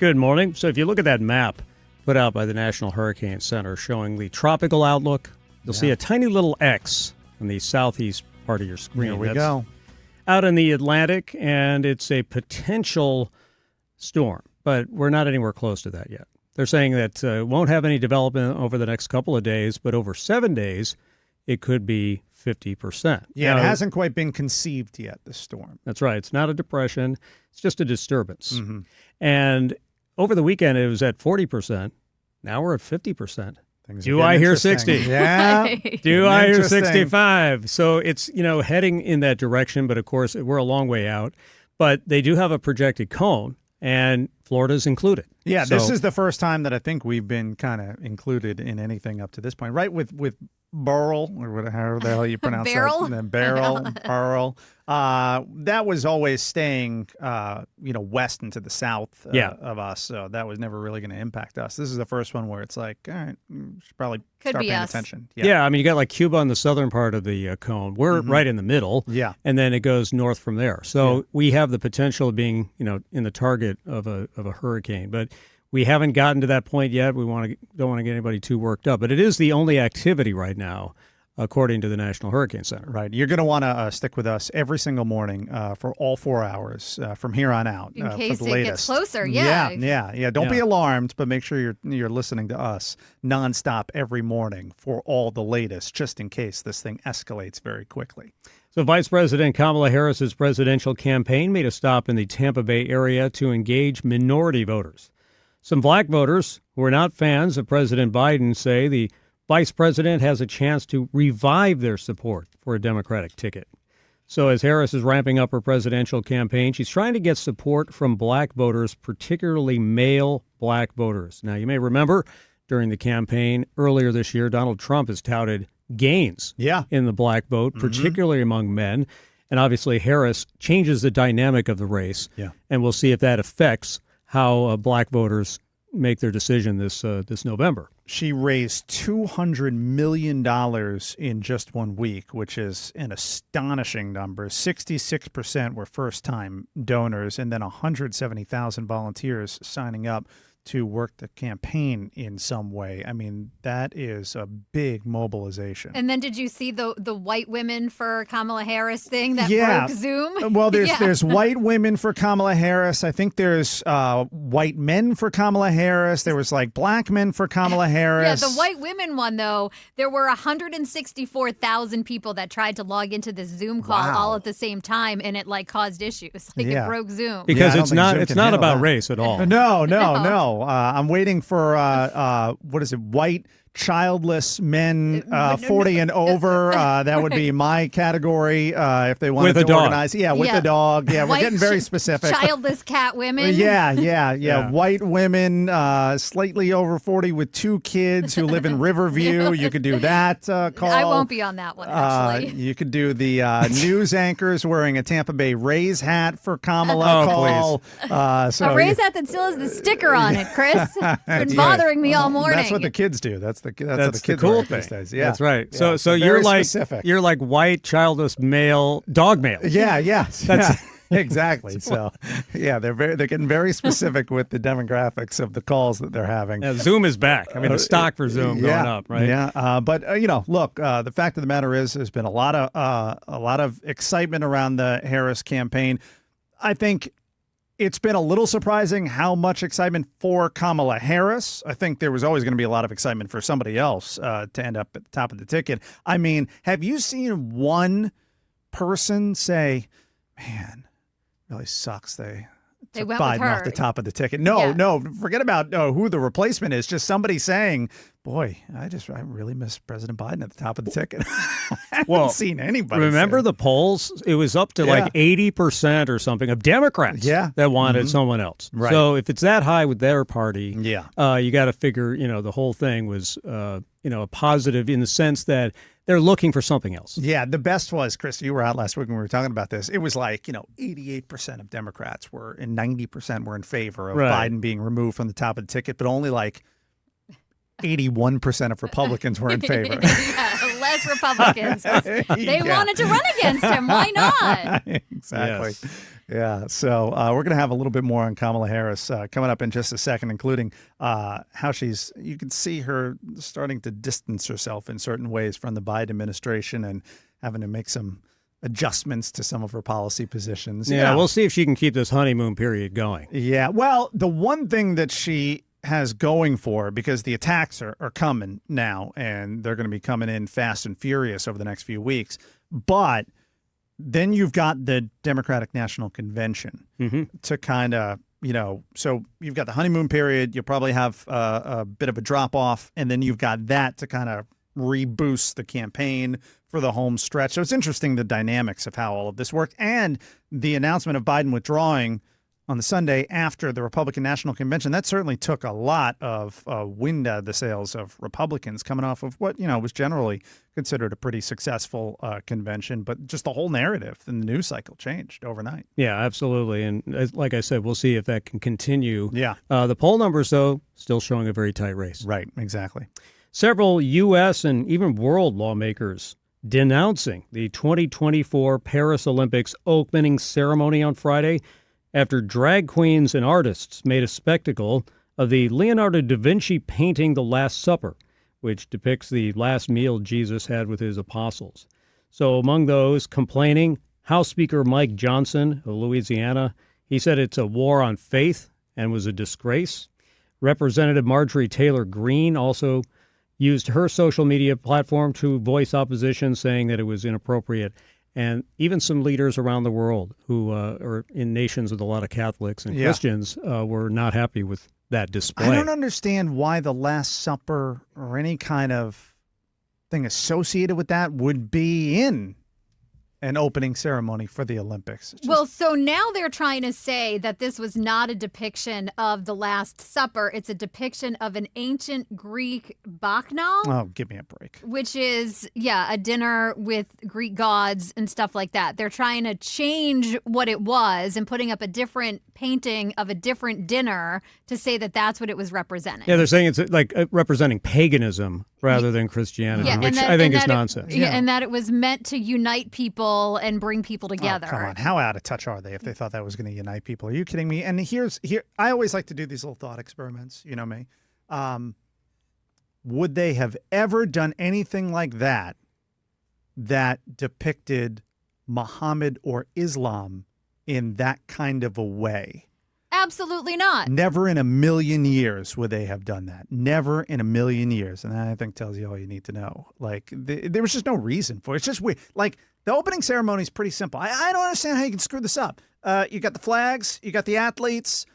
Good morning. So if you look at that map put out by the National Hurricane Center showing the tropical outlook, you'll see a tiny little X in the southeast part of your screen. There we go. Out in the Atlantic, and it's a potential storm, but we're not anywhere close to that yet. They're saying that it won't have any development over the next couple of days, but over 7 days, it could be 50%. Yeah, now, it hasn't quite been conceived yet, the storm. That's right. It's not a depression. It's just a disturbance. Mm-hmm. And over the weekend, it was at 40%. Now we're at 50%. Do I hear 60? Yeah. Do I hear 65? So it's, heading in that direction, but of course, we're a long way out. But they do have a projected cone, and Florida's included. Yeah, this is the first time that I think we've been kind of included in anything up to this point, right? With Burl, or whatever the hell you pronounce that. Burl. That was always staying, west into the south of us. So that was never really going to impact us. This is the first one where it's like, all right, should probably start paying attention. Yeah, I mean, you got like Cuba on the southern part of the cone. We're right in the middle. Yeah. And then it goes north from there. So we have the potential of being, in the target of a hurricane. But we haven't gotten to that point yet. We don't want to get anybody too worked up. But it is the only activity right now, according to the National Hurricane Center. Right. You're going to want to stick with us every single morning for all 4 hours from here on out. In case for the it latest. gets closer, yeah. Yeah. Don't be alarmed, but make sure you're listening to us nonstop every morning for all the latest, just in case this thing escalates very quickly. So Vice President Kamala Harris's presidential campaign made a stop in the Tampa Bay area to engage minority voters. Some black voters who are not fans of President Biden say the vice president has a chance to revive their support for a Democratic ticket. So as Harris is ramping up her presidential campaign, she's trying to get support from black voters, particularly male black voters. Now, you may remember during the campaign earlier this year, Donald Trump has touted gains in the black vote, particularly among men. And obviously, Harris changes the dynamic of the race. Yeah. And we'll see if that affects how black voters make their decision this November. She raised $200 million in just 1 week, which is an astonishing number. 66% were first-time donors, and then 170,000 volunteers signing up to work the campaign in some way. I mean, that is a big mobilization. And then did you see the white women for Kamala Harris thing that broke Zoom? Well, there's white women for Kamala Harris. I think there's white men for Kamala Harris. There was like black men for Kamala Harris. Yeah, the white women one, though, there were 164,000 people that tried to log into this Zoom call all at the same time, and it caused issues. It broke Zoom. Because it's not about race at all. No. I'm waiting for white childless men 40 and over. That would be my category if they wanted to organize. Yeah, with the dog. Yeah, we're getting very specific. Childless cat women. Yeah. White women slightly over 40 with 2 kids who live in Riverview. You could do that call. I won't be on that one, actually. You could do the news anchors wearing a Tampa Bay Rays hat for Kamala call. A Rays hat that still has the sticker on it, Chris. It's been bothering me all morning. That's what the kids do. That's what the kids cool thing. These days. Yeah. That's right. Yeah. So you're like white, childless male, dog male. Yeah. Exactly. So, they're getting very specific with the demographics of the calls that they're having. Zoom is back. I mean, the stock for Zoom going up, right? Yeah. But look, the fact of the matter is, there's been a lot of excitement around the Harris campaign. I think it's been a little surprising how much excitement for Kamala Harris. I think there was always going to be a lot of excitement for somebody else to end up at the top of the ticket. I mean, have you seen one person say, man, really sucks they went Biden with her off the top of the ticket? No, forget about who the replacement is. Just somebody saying, boy, I really miss President Biden at the top of the ticket. I haven't seen anybody. Remember the polls? It was up to like 80% or something of Democrats that wanted someone else. Right. So if it's that high with their party, you got to figure, the whole thing was, a positive in the sense that they're looking for something else. Yeah, the best was, Chris, you were out last week when we were talking about this. It was like, 88% of Democrats were and 90% were in favor of Biden being removed from the top of the ticket, but only like 81% of Republicans were in favor. Less U.S. Republicans. They wanted to run against him. Why not? Exactly. Yes. Yeah. So we're going to have a little bit more on Kamala Harris coming up in just a second, including how you can see her starting to distance herself in certain ways from the Biden administration and having to make some adjustments to some of her policy positions. Yeah, we'll see if she can keep this honeymoon period going. Yeah. Well, the one thing that she has going for, because the attacks are coming now, and they're going to be coming in fast and furious over the next few weeks, but then you've got the Democratic National Convention to kind of, so you've got the honeymoon period. You'll probably have a bit of a drop off, and then you've got that to kind of reboost the campaign for the home stretch. So it's interesting, the dynamics of how all of this worked, and the announcement of Biden withdrawing on the Sunday after the Republican National Convention. That certainly took a lot of wind out of the sails of Republicans coming off of what, was generally considered a pretty successful convention. But just the whole narrative and the news cycle changed overnight. Yeah, absolutely. And like I said, we'll see if that can continue. Yeah. The poll numbers, though, still showing a very tight race. Right, exactly. Several U.S. and even world lawmakers denouncing the 2024 Paris Olympics opening ceremony on Friday after drag queens and artists made a spectacle of the Leonardo da Vinci painting The Last Supper, which depicts the last meal Jesus had with his apostles. So among those complaining, House Speaker Mike Johnson of Louisiana, he said it's a war on faith and was a disgrace. Representative Marjorie Taylor Greene also used her social media platform to voice opposition, saying that it was inappropriate. And even some leaders around the world who are in nations with a lot of Catholics and Christians were not happy with that display. I don't understand why the Last Supper or any kind of thing associated with that would be in an opening ceremony for the Olympics. Well, so now they're trying to say that this was not a depiction of the Last Supper. It's a depiction of an ancient Greek bacchanal. Oh, give me a break. Which is, a dinner with Greek gods and stuff like that. They're trying to change what it was and putting up a different painting of a different dinner to say that that's what it was representing. Yeah, they're saying it's like representing paganism rather than Christianity, which I think is nonsense. And that it was meant to unite people and bring people together. Oh, come on. How out of touch are they if they thought that was going to unite people? Are you kidding me? And here, I always like to do these little thought experiments. You know me. Would they have ever done anything like that depicted Muhammad or Islam in that kind of a way? Absolutely not. Never in a million years would they have done that. Never in a million years. And that, I think, tells you all you need to know. Like, there was just no reason for it. It's just weird. Like, the opening ceremony is pretty simple. I don't understand how you can screw this up. You got the flags, you got the athletes,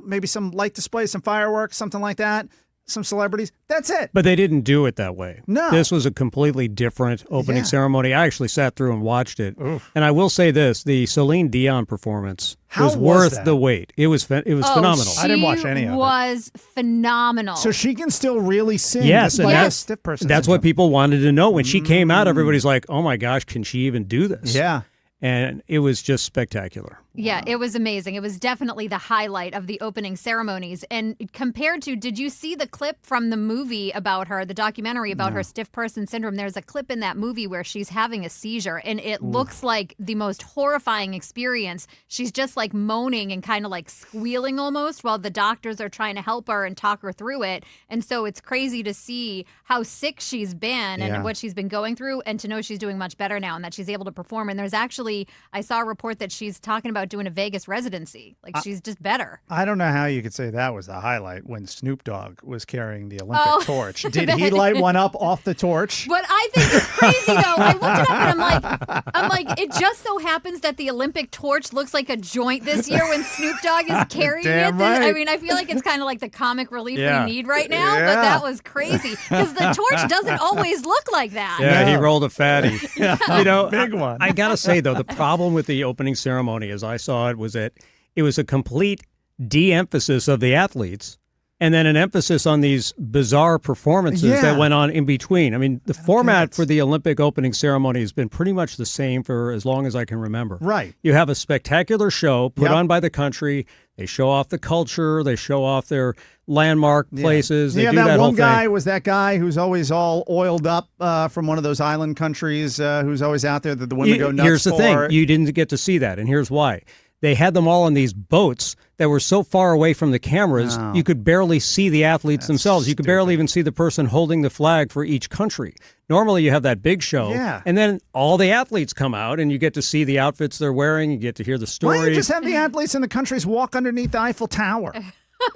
maybe some light displays, some fireworks, something like that. Some celebrities. That's it. But they didn't do it that way. No. This was a completely different opening ceremony. I actually sat through and watched it. Oof. And I will say this, the Celine Dion performance was worth the wait. It was phenomenal. I didn't watch any of it. She was phenomenal. So she can still really sing. Yes, and that's a stiff person. That's what people wanted to know. When she came out, everybody's like, oh my gosh, can she even do this? Yeah. And it was just spectacular. Yeah, it was amazing. It was definitely the highlight of the opening ceremonies. And compared to, did you see the clip from the movie about her, the documentary about her stiff person syndrome? There's a clip in that movie where she's having a seizure, and it looks like the most horrifying experience. She's just like moaning and kind of like squealing almost while the doctors are trying to help her and talk her through it. And so it's crazy to see how sick she's been and what she's been going through, and to know she's doing much better now and that she's able to perform. And there's actually, I saw a report that she's talking about doing a Vegas residency. Like, she's just better. I don't know how you could say that was the highlight when Snoop Dogg was carrying the Olympic torch. Did he light one up off the torch? What I think is crazy, though, I looked it up and I'm like, it just so happens that the Olympic torch looks like a joint this year when Snoop Dogg is carrying it. Right. I mean, I feel like it's kind of like the comic relief we need right now, but that was crazy because the torch doesn't always look like that. Yeah, he rolled a fatty. Big one. I got to say, though, the problem with the opening ceremony, as I saw it, was that it was a complete de-emphasis of the athletes and then an emphasis on these bizarre performances that went on in between. I mean, the format for the Olympic opening ceremony has been pretty much the same for as long as I can remember. Right. You have a spectacular show put on by the country. They show off the culture. They show off their landmark places. They do that whole one guy thing. was that guy who's always all oiled up from one of those island countries who's always out there that the women go nuts Here's the for. thing. You didn't get to see that, and here's why. They had them all on these boats that were so far away from the cameras, you could barely see the athletes themselves. You could barely even see the person holding the flag for each country. Normally, you have that big show, and then all the athletes come out, and you get to see the outfits they're wearing. You get to hear the story. Why don't you just have the athletes in the countries walk underneath the Eiffel Tower?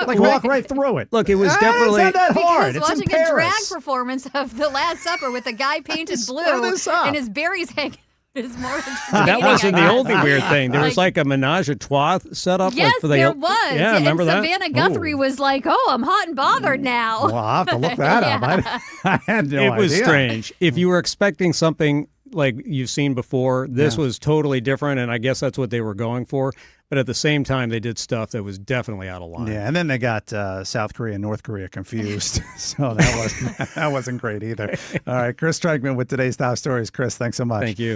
Like, walk right through it. Look, it was definitely... It's not that hard. Because It's watching in a drag Paris. performance of The Last Supper with a guy painted blue and his berries hanging is more entertaining. That wasn't the only guess. weird thing. There was like a menage a trois set up. Yes, for there was. Yeah, remember and that? Savannah Guthrie was like, "Oh, I'm hot and bothered now." Well, I'll have to look that up. I had no idea. It was strange. If you were expecting something like you've seen before, this was totally different, and I guess that's what they were going for. But at the same time, they did stuff that was definitely out of line. Yeah, and then they got South Korea and North Korea confused. So that wasn't great either. All right, Chris Trenkmann with today's top stories. Chris, thanks so much. Thank you.